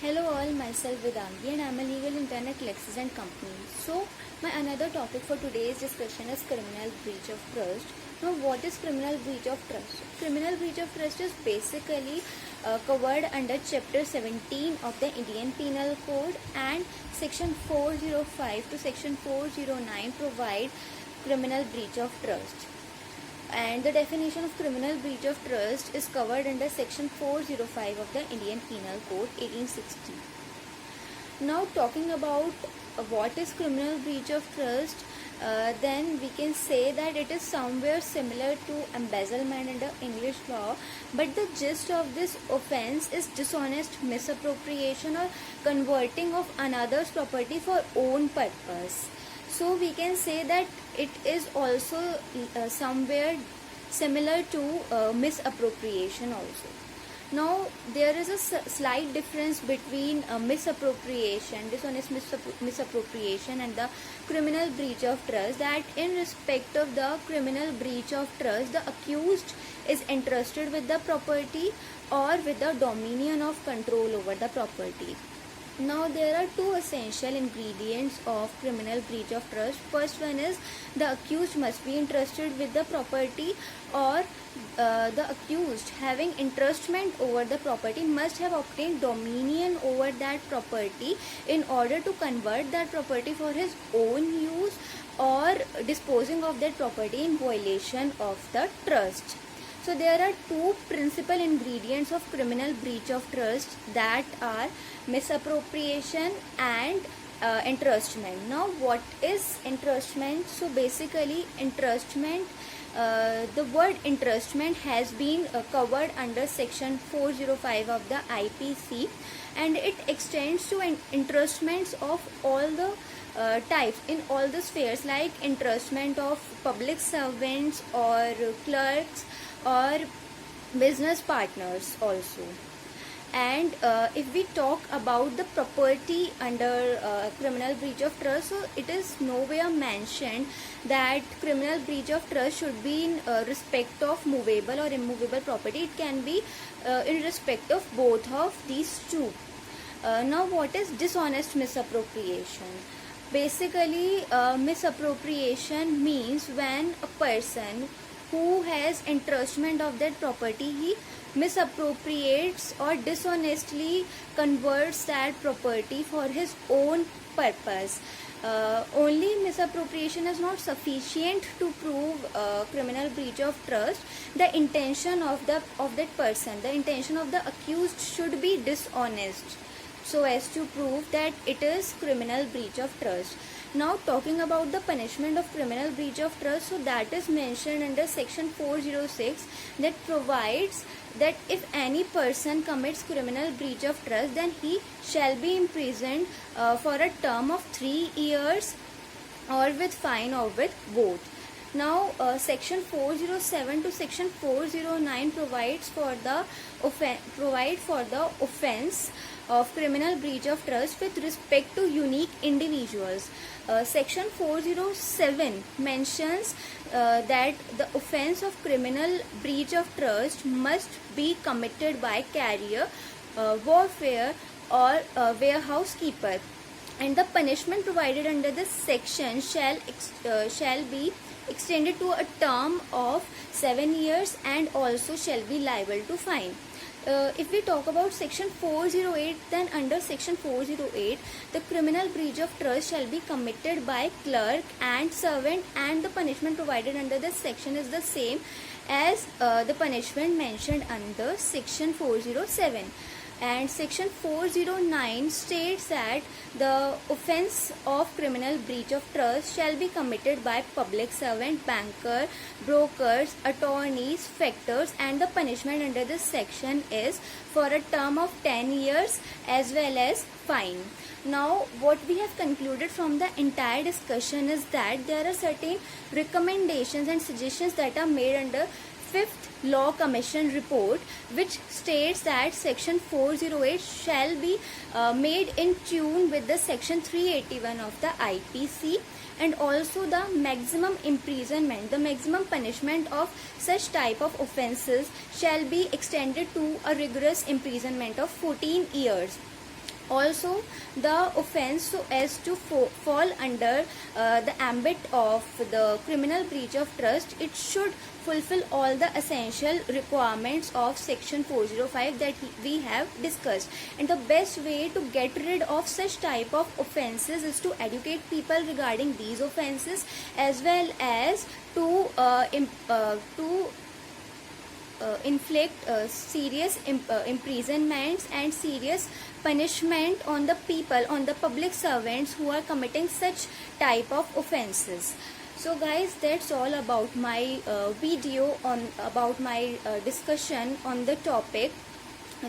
Hello all, myself Vedangi and I am a legal intern at Lexis and Company. So, my another topic for today's discussion is criminal breach of trust. Now, what is criminal breach of trust? Criminal breach of trust is basically covered under Chapter 17 of the Indian Penal Code, and Section 405 to Section 409 provide criminal breach of trust. And the definition of criminal breach of trust is covered under Section 405 of the Indian Penal Code 1860. Now, talking about what is criminal breach of trust, then we can say that it is somewhere similar to embezzlement under English law, but the gist of this offense is dishonest misappropriation or converting of another's property for own purpose. So we can say that it is also somewhere similar to misappropriation also. Now, there is a slight difference between misappropriation, dishonest misappropriation, and the criminal breach of trust, that in respect of the criminal breach of trust, the accused is entrusted with the property or with the dominion of control over the property. Now, there are two essential ingredients of criminal breach of trust. First one is the accused must be entrusted with the property, or the accused having entrustment over the property must have obtained dominion over that property in order to convert that property for his own use or disposing of that property in violation of the trust. So there are two principal ingredients of criminal breach of trust, that are misappropriation and entrustment. Now, what is entrustment? So basically, entrustment, the word entrustment has been covered under Section 405 of the IPC, and it extends to entrustments of all the types in all the spheres, like entrustment of public servants or clerks or business partners also. And if we talk about the property under criminal breach of trust, so it is nowhere mentioned that criminal breach of trust should be in respect of movable or immovable property. It can be in respect of both of these two. Now, what is dishonest misappropriation? Basically, misappropriation means when a person who has entrustment of that property, he misappropriates or dishonestly converts that property for his own purpose. Only misappropriation is not sufficient to prove criminal breach of trust. The intention of that person, the intention of the accused should be dishonest, so as to prove that it is criminal breach of trust. Now, talking about the punishment of criminal breach of trust, so that is mentioned under Section 406, that provides that if any person commits criminal breach of trust, then he shall be imprisoned for a term of 3 years, or with fine, or with both. Now, Section 407 to Section 409 provides for the offense of criminal breach of trust with respect to unique individuals. Section 407 mentions that the offense of criminal breach of trust must be committed by carrier, warfare, or warehouse keeper, and the punishment provided under this section shall be extended to a term of 7 years, and also shall be liable to fine. If we talk about Section 408, then under Section 408, the criminal breach of trust shall be committed by clerk and servant, and the punishment provided under this section is the same as the punishment mentioned under Section 407. And Section 409 states that the offense of criminal breach of trust shall be committed by public servant, banker, brokers, attorneys, factors, and the punishment under this section is for a term of 10 years as well as fine. Now, what we have concluded from the entire discussion is that there are certain recommendations and suggestions that are made under 5th Law Commission report, which states that Section 408 shall be made in tune with the Section 381 of the IPC, and also the maximum imprisonment, the maximum punishment of such type of offences shall be extended to a rigorous imprisonment of 14 years. Also, the offence so as to fall under the ambit of the criminal breach of trust, it should fulfill all the essential requirements of section 405 that we have discussed. And the best way to get rid of such type of offences is to educate people regarding these offences, as well as to inflict serious imprisonments and serious punishment on the people, on the public servants who are committing such type of offenses. So guys, that's all about my video on about my discussion on the topic,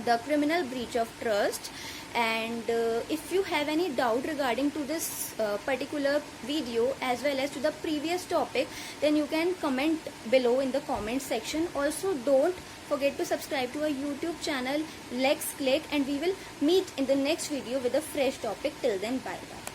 the criminal breach of trust. And if you have any doubt regarding to this particular video as well as to the previous topic, then you can comment below in the comment section. Also, don't forget to subscribe to our YouTube channel Lex Click, and we will meet in the next video with a fresh topic. Till then, bye bye.